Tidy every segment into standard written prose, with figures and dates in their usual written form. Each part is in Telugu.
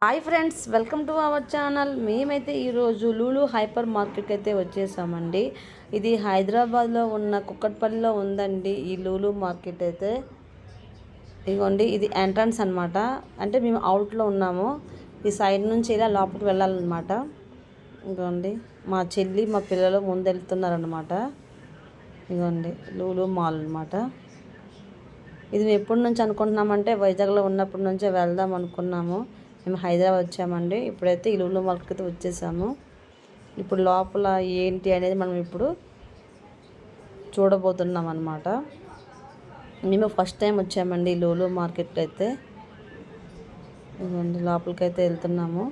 Hi friends, welcome to our channel. మేమైతే ఈరోజు లూలు హైపర్ మార్కెట్కి అయితే వచ్చేసామండి. ఇది హైదరాబాద్లో ఉన్న కుక్కట్పల్లిలో ఉందండి ఈ లూలు మార్కెట్ అయితే. ఇదిగోండి, ఇది ఎంట్రన్స్ అనమాట. అంటే మేము అవుట్లో ఉన్నాము. ఈ సైడ్ నుంచి ఇలా లోపలికి వెళ్ళాలన్నమాట. ఇదిగోండి, మా చెల్లి మా పిల్లలు ముందు వెళ్తున్నారనమాట. ఇదిగోండి లూలు మాల్ అనమాట. ఇది మేము ఎప్పటి నుంచి అనుకుంటున్నామంటే వైజాగ్లో ఉన్నప్పటి నుంచే వెళ్దాం అనుకున్నాము. మేము హైదరాబాద్ వచ్చామండి. ఇప్పుడైతే ఈ లూలు మార్కెట్కి అయితే వచ్చేసాము. ఇప్పుడు లోపల ఏంటి అనేది మనం ఇప్పుడు చూడబోతున్నాం అన్నమాట. మేము ఫస్ట్ టైం వచ్చామండి ఈ లూలు మార్కెట్కి అయితే. ఇదిగోండి లోపలికి అయితే వెళ్తున్నాము.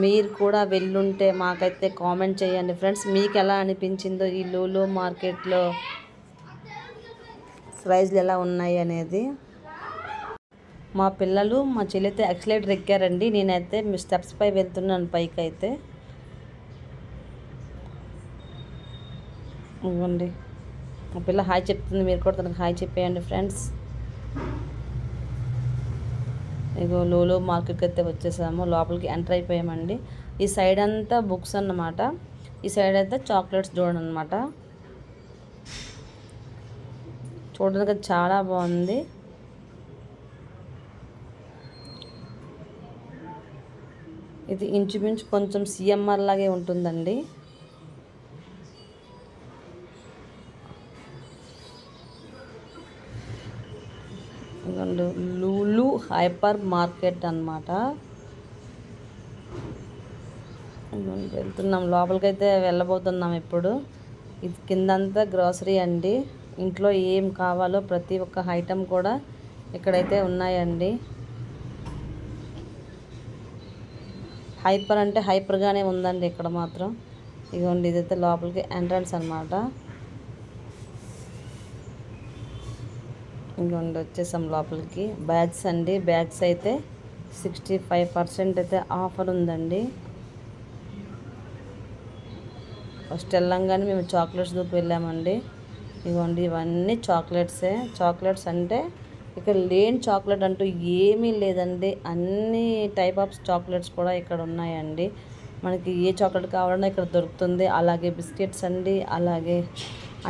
మీరు కూడా వెళ్ళుంటే మాకైతే కామెంట్ చేయండి ఫ్రెండ్స్. మీకు ఎలా అనిపించిందో ఈ లూలు మార్కెట్లో ప్రైజ్లు ఎలా ఉన్నాయి అనేది. మా పిల్లలు మా చెల్లి అయితే యాక్సిలేటర్ ఎక్కారండి. నేనైతే మీ స్టెప్స్ పై వెళ్తున్నాను పైకి అయితే. ఇవ్వండి, మా పిల్ల హాయ్ చెప్తుంది. మీరు కూడా తనకు హాయ్ చెప్పేయండి ఫ్రెండ్స్. ఇగో లూలు మార్కెట్కి అయితే వచ్చేసాము. లోపలికి ఎంటర్ అయిపోయామండి. ఈ సైడ్ అంతా బుక్స్ అన్నమాట. ఈ సైడ్ అయితే చాక్లెట్స్ చూడండి అనమాట. చూడడానికి చాలా బాగుంది. ఇది ఇంచుమించు కొంచెం సిఎంఆర్ లాగే ఉంటుందండి. లూలు హైపర్ మార్కెట్ అన్నమాట. వెళ్తున్నాం లోపలికైతే వెళ్ళబోతున్నాం ఇప్పుడు. ఇది కిందంతా గ్రాసరీ అండి. ఇంట్లో ఏం కావాలో ప్రతి ఒక్క ఐటెం కూడా ఇక్కడైతే ఉన్నాయండి. హైపర్ అంటే హైపర్గానే ఉందండి ఇక్కడ మాత్రం. ఇదిగోండి, ఇదైతే లోపలికి ఎంట్రన్స్ అనమాట. ఇంకోండి వచ్చేసాం లోపలికి. బ్యాగ్స్ అండి. బ్యాగ్స్ అయితే 65% అయితే ఆఫర్ ఉందండి. ఫస్ట్ వెళ్ళంగానే మేము చాక్లెట్స్ దూకు వెళ్ళామండి. ఇదిగోండి ఇవన్నీ చాక్లెట్సే. చాక్లెట్స్ అంటే ఇక్కడ లేని చాక్లెట్ అంటూ ఏమీ లేదండి. అన్ని టైప్ ఆఫ్ చాక్లెట్స్ కూడా ఇక్కడ ఉన్నాయండి. మనకి ఏ చాక్లెట్ కావాలన్నా ఇక్కడ దొరుకుతుంది. అలాగే బిస్కెట్స్ అండి, అలాగే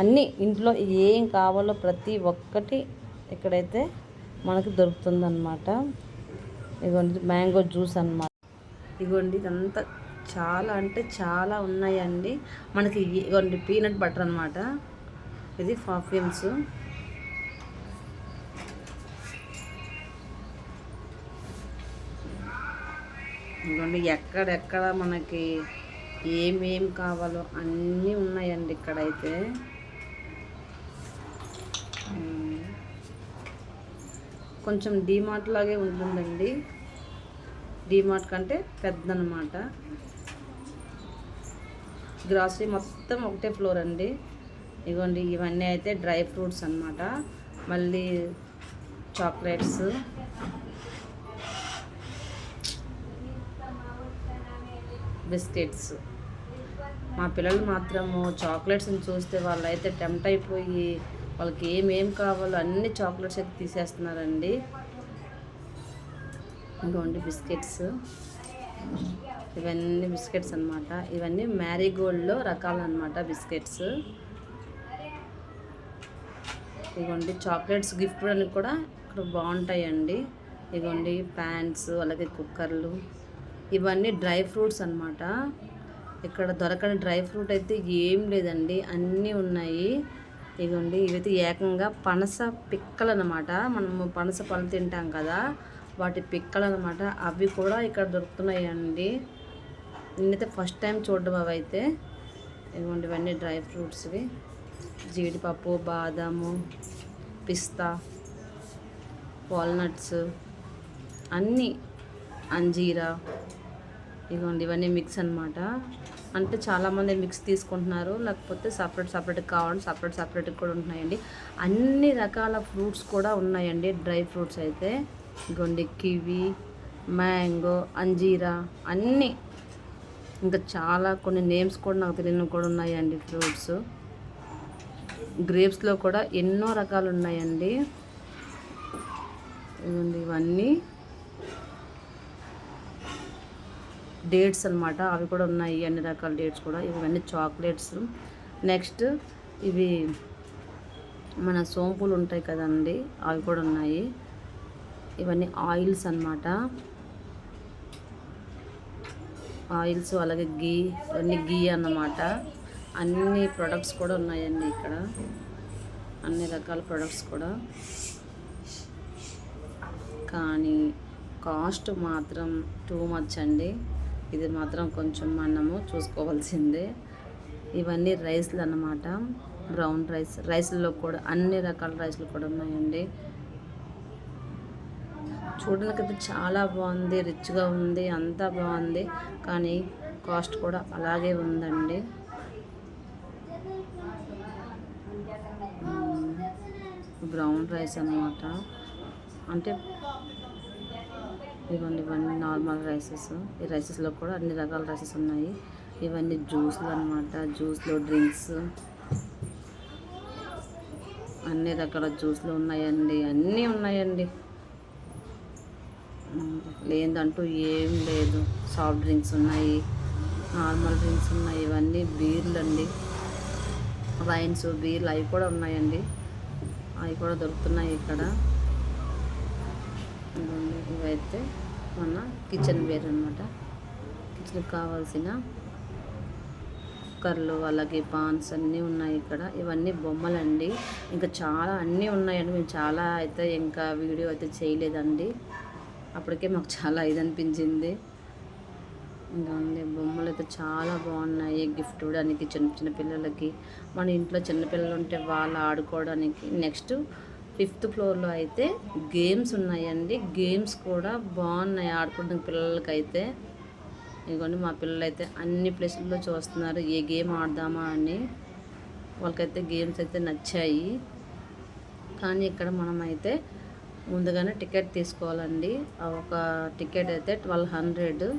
అన్నీ ఇంట్లో ఏం కావాలో ప్రతి ఒక్కటి ఇక్కడైతే మనకి దొరుకుతుంది అన్నమాట. ఇదిగోండి మ్యాంగో జ్యూస్ అన్నమాట. ఇదిగోండి ఇదంతా చాలా అంటే చాలా ఉన్నాయండి. మనకి ఇదిగోండి పీనట్ బటర్ అన్నమాట. ఇది పర్ఫ్యూమ్స్. ఇదిగోండి ఎక్కడెక్కడ మనకి ఏమేం కావాలో అన్నీ ఉన్నాయండి ఇక్కడైతే. కొంచెం డీమార్ట్ లాగే ఉంటుందండి. డీమార్ట్ కంటే పెద్దనమాట. గ్రాసరీ మొత్తం ఒకటే ఫ్లోర్ అండి. ఇదిగోండి ఇవన్నీ అయితే డ్రై ఫ్రూట్స్ అన్నమాట. మళ్ళీ చాక్లెట్స్, బిస్కెట్స్. మా పిల్లలు మాత్రము చాక్లెట్స్ని చూస్తే వాళ్ళైతే టెంప్ట్ అయిపోయి వాళ్ళకి ఏమేం కావాలో అన్ని చాక్లెట్స్ అయితే తీసేస్తున్నారండి. ఇంకోండి బిస్కెట్స్. ఇవన్నీ బిస్కెట్స్ అన్నమాట. ఇవన్నీ మ్యారీగోల్డ్లో రకాలు అన్నమాట బిస్కెట్స్. ఇదిగోండి చాక్లెట్స్ గిఫ్ట్ అని కూడా ఇక్కడ బాగుంటాయండి. ఇదిగోండి ప్యాన్స్, అలాగే కుక్కర్లు. ఇవన్నీ డ్రై ఫ్రూట్స్ అన్నమాట. ఇక్కడ దొరకని డ్రై ఫ్రూట్ అయితే ఏం లేదండి, అన్నీ ఉన్నాయి. ఇదిగోండి ఇవైతే ఏకంగా పనస పిక్కలు అన్నమాట. మనము పనస పళ్ళు తింటాం కదా, వాటి పిక్కలు అన్నమాట. అవి కూడా ఇక్కడ దొరుకుతున్నాయండి. నేనైతే ఫస్ట్ టైం చూడడం అవి అయితే. ఇదిగోండి ఇవన్నీ డ్రై ఫ్రూట్స్వి. జీడిపప్పు, బాదాము, పిస్తా, వాల్నట్స్ అన్నీ, అంజీరా. ఇదిగోండి ఇవన్నీ మిక్స్ అన్నమాట. అంటే చాలామంది మిక్స్ తీసుకుంటున్నారు, లేకపోతే సపరేట్ కావాలంటే సపరేట్ కూడా ఉంటున్నాయండి. అన్ని రకాల ఫ్రూట్స్ కూడా ఉన్నాయండి, డ్రై ఫ్రూట్స్ అయితే. ఇదిగోండి కివి, మ్యాంగో, అంజీరా అన్నీ. ఇంకా చాలా కొన్ని నేమ్స్ కూడా నాకు తెలియనివి కూడా ఉన్నాయండి ఫ్రూట్స్. గ్రేప్స్లో కూడా ఎన్నో రకాలు ఉన్నాయండి. ఇవన్నీ డేట్స్ అనమాట, అవి కూడా ఉన్నాయి, అన్ని రకాల డేట్స్ కూడా. ఇవన్నీ చాక్లెట్స్. నెక్స్ట్ ఇవి మన సోంపులు ఉంటాయి కదండి, అవి కూడా ఉన్నాయి. ఇవన్నీ ఆయిల్స్ అన్నమాట, ఆయిల్స్, అలాగే గీ, ఇవన్నీ గీ అన్నమాట. అన్ని ప్రొడక్ట్స్ కూడా ఉన్నాయండి ఇక్కడ, అన్ని రకాల ప్రొడక్ట్స్ కూడా. కానీ కాస్ట్ మాత్రం టూ మచ్ అండి, ఇది మాత్రం కొంచెం మనము చూసుకోవాల్సిందే. ఇవన్నీ రైస్లు అన్నమాట, బ్రౌన్ రైస్. రైస్లో కూడా అన్ని రకాల రైస్లు కూడా ఉన్నాయండి. చూడడానికైతే చాలా బాగుంది, రిచ్గా ఉంది, అంతా బాగుంది. కానీ కాస్ట్ కూడా అలాగే ఉందండి. బ్రౌన్ రైస్ అన్నమాట, అంటే ఇవన్నీ నార్మల్ రైసెస్. ఈ రైసెస్లో కూడా అన్ని రకాల రైసెస్ ఉన్నాయి. ఇవన్నీ జ్యూస్లు అన్నమాట, జ్యూస్లో డ్రింక్స్, అన్ని రకాల జ్యూస్లు ఉన్నాయండి, అన్నీ ఉన్నాయండి, లేదంటూ ఏం లేదు. సాఫ్ట్ డ్రింక్స్ ఉన్నాయి, నార్మల్ డ్రింక్స్ ఉన్నాయి. ఇవన్నీ బీర్లు అండి, వైన్స్, బీర్లు అవి కూడా ఉన్నాయండి, అవి కూడా దొరుకుతున్నాయి ఇక్కడ. ఇవైతే మన కిచెన్ వేర్ అనమాట, కిచెన్కి కావాల్సిన కుక్కర్లు, అలాగే పాన్స్ అన్నీ ఉన్నాయి ఇక్కడ. ఇవన్నీ బొమ్మలండి, ఇంకా చాలా అన్నీ ఉన్నాయండి. మేము చాలా అయితే ఇంకా వీడియో అయితే చేయలేదండి, అప్పటికే మాకు చాలా ఇది అనిపించింది. ఇంకా బొమ్మలు అయితే చాలా బాగున్నాయి, గిఫ్ట్ ఇవ్వడానికి చిన్న చిన్న పిల్లలకి, మన ఇంట్లో చిన్నపిల్లలు ఉంటే వాళ్ళు ఆడుకోవడానికి. నెక్స్ట్ 5th ఫ్లోర్లో అయితే గేమ్స్ ఉన్నాయండి, గేమ్స్ కూడా బాగున్నాయి ఆడుకోవడానికి పిల్లలకైతే. ఇదిగోండి మా పిల్లలు అయితే అన్ని ప్లేసుల్లో చూస్తున్నారు ఏ గేమ్ ఆడదామా అని. వాళ్ళకైతే గేమ్స్ అయితే నచ్చాయి. కానీ ఇక్కడ మనమైతే ముందుగానే టికెట్ తీసుకోవాలండి. ఒక టికెట్ అయితే 1200,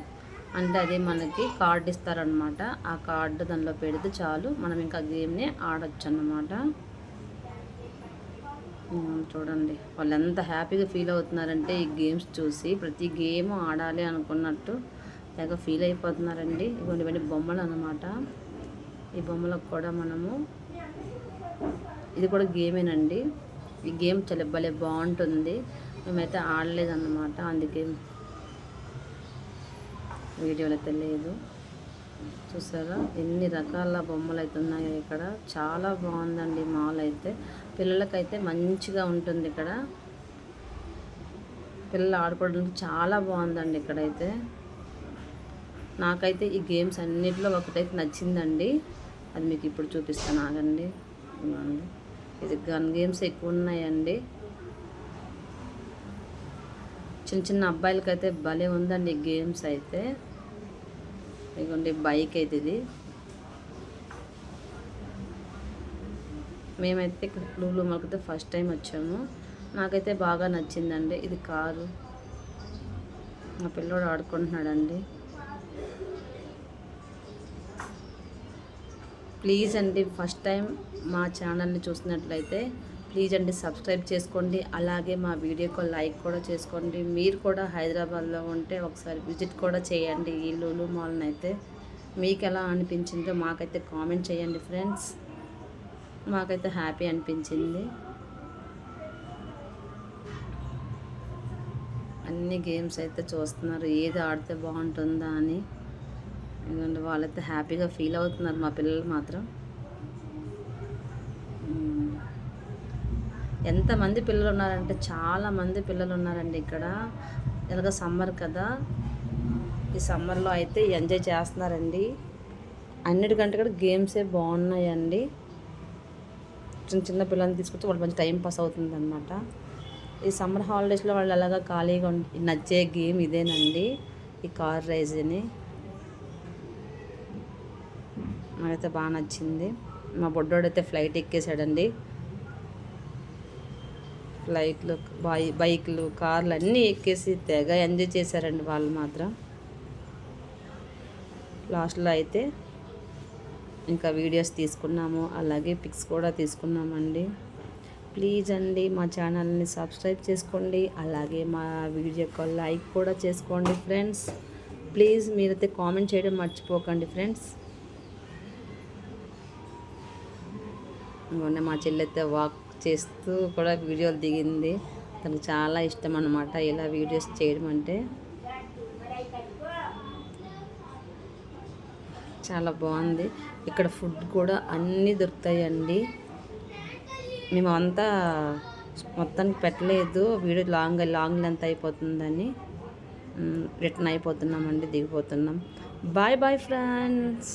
అంటే అది మనకి కార్డు ఇస్తారనమాట. ఆ కార్డు దానిలో పెడితే చాలు, మనం ఇంకా గేమ్ని ఆడొచ్చు అన్నమాట. చూడండి వాళ్ళు ఎంత హ్యాపీగా ఫీల్ అవుతున్నారంటే ఈ గేమ్స్ చూసి, ప్రతి గేమ్ ఆడాలి అనుకున్నట్టు తెగ ఫీల్ అయిపోతున్నారండి. ఇవన్నీ బొమ్మలు అన్నమాట. ఈ బొమ్మలకు కూడా మనము, ఇది కూడా గేమేనండి. ఈ గేమ్ చాలా భలే బాగుంటుంది. మేమైతే ఆడలేదన్నమాట, అందుకే వీడియోలు అయితే లేదు. చూసారా ఎన్ని రకాల బొమ్మలు అయితే ఉన్నాయో ఇక్కడ. చాలా బాగుందండి మాల్ అయితే, పిల్లలకైతే మంచిగా ఉంటుంది ఇక్కడ. పిల్లలు ఆడుకోవడానికి చాలా బాగుందండి ఇక్కడైతే. నాకైతే ఈ గేమ్స్ అన్నిటిలో ఒకటైతే నచ్చిందండి, అది మీకు ఇప్పుడు చూపిస్తాను, ఆగండి. ఇది గన్ గేమ్స్ ఎక్కువ ఉన్నాయండి. చిన్న చిన్న అబ్బాయిలకైతే భలే ఉందండి గేమ్స్ అయితే. ఇదిగోండి బైక్ అయితే ఇది. మేమైతే ఇక్కడ లూలు మాల్కైతే ఫస్ట్ టైం వచ్చాము, నాకైతే బాగా నచ్చిందండి. ఇది కారు, మా పిల్లోడు ఆడుకుంటున్నాడండి. ప్లీజ్ అండి, ఫస్ట్ టైం మా ఛానల్ని చూసినట్లయితే ప్లీజ్ అండి సబ్స్క్రైబ్ చేసుకోండి, అలాగే మా వీడియోకి లైక్ కూడా చేసుకోండి. మీరు కూడా హైదరాబాద్లో ఉంటే ఒకసారి విజిట్ కూడా చేయండి ఈ లూలు మాల్ని అయితే. మీకు ఎలా అనిపించిందో మాకైతే కామెంట్ చేయండి ఫ్రెండ్స్. మాకైతే హ్యాపీ అనిపించింది. అన్ని గేమ్స్ అయితే చూస్తున్నారు, ఏది ఆడితే బాగుంటుందా అని. ఎందుకంటే వాళ్ళైతే హ్యాపీగా ఫీల్ అవుతున్నారు మా పిల్లలు మాత్రం. ఎంతమంది పిల్లలు ఉన్నారంటే చాలామంది పిల్లలు ఉన్నారండి ఇక్కడ. ఎలాగ సమ్మర్ కదా, ఈ సమ్మర్లో అయితే ఎంజాయ్ చేస్తున్నారండి. అన్నిటికంటే కూడా గేమ్సే బాగున్నాయండి. చిన్న చిన్న పిల్లల్ని తీసుకొచ్చి వాళ్ళు మంచి టైం పాస్ అవుతుంది అనమాట. ఈ సమ్మర్ హాలిడేస్లో వాళ్ళు అలాగా ఖాళీగా నచ్చే గేమ్ ఇదేనండి, ఈ కార్ రైజ్ని. నాకైతే బాగా నచ్చింది. మా బొడ్డోడైతే ఫ్లైట్ ఎక్కేసాడండి. ఫ్లైట్లు, బైక్లు, కార్లు అన్నీ ఎక్కేసి తెగ ఎంజాయ్ చేశారండి వాళ్ళు మాత్రం. లాస్ట్లో అయితే ఇంకా వీడియోస్ తీసుకున్నాము, అలాగే పిక్స్ కూడా తీసుకున్నామండి. ప్లీజ్ అండి మా ఛానల్ని సబ్స్క్రైబ్ చేసుకోండి, అలాగే మా వీడియోకి లైక్ కూడా చేసుకోండి ఫ్రెండ్స్. ప్లీజ్ మీరైతే కామెంట్ చేయడం మర్చిపోకండి ఫ్రెండ్స్. మొన్న మా చెల్లెఅయితే వాక్ చేస్తూ కూడా వీడియోలు దిగింది. తనకు చాలా ఇష్టం అన్నమాట ఇలా వీడియోస్ చేయడం అంటే. చాలా బాగుంది. ఇక్కడ ఫుడ్ కూడా అన్నీ దొరుకుతాయండి. మేము అంతా మొత్తానికి పెట్టలేదు, వీడియో లాంగ్ లెంత్ అయిపోతుందని రిటర్న్ అయిపోతున్నామండి, దిగిపోతున్నాం. Bye bye friends.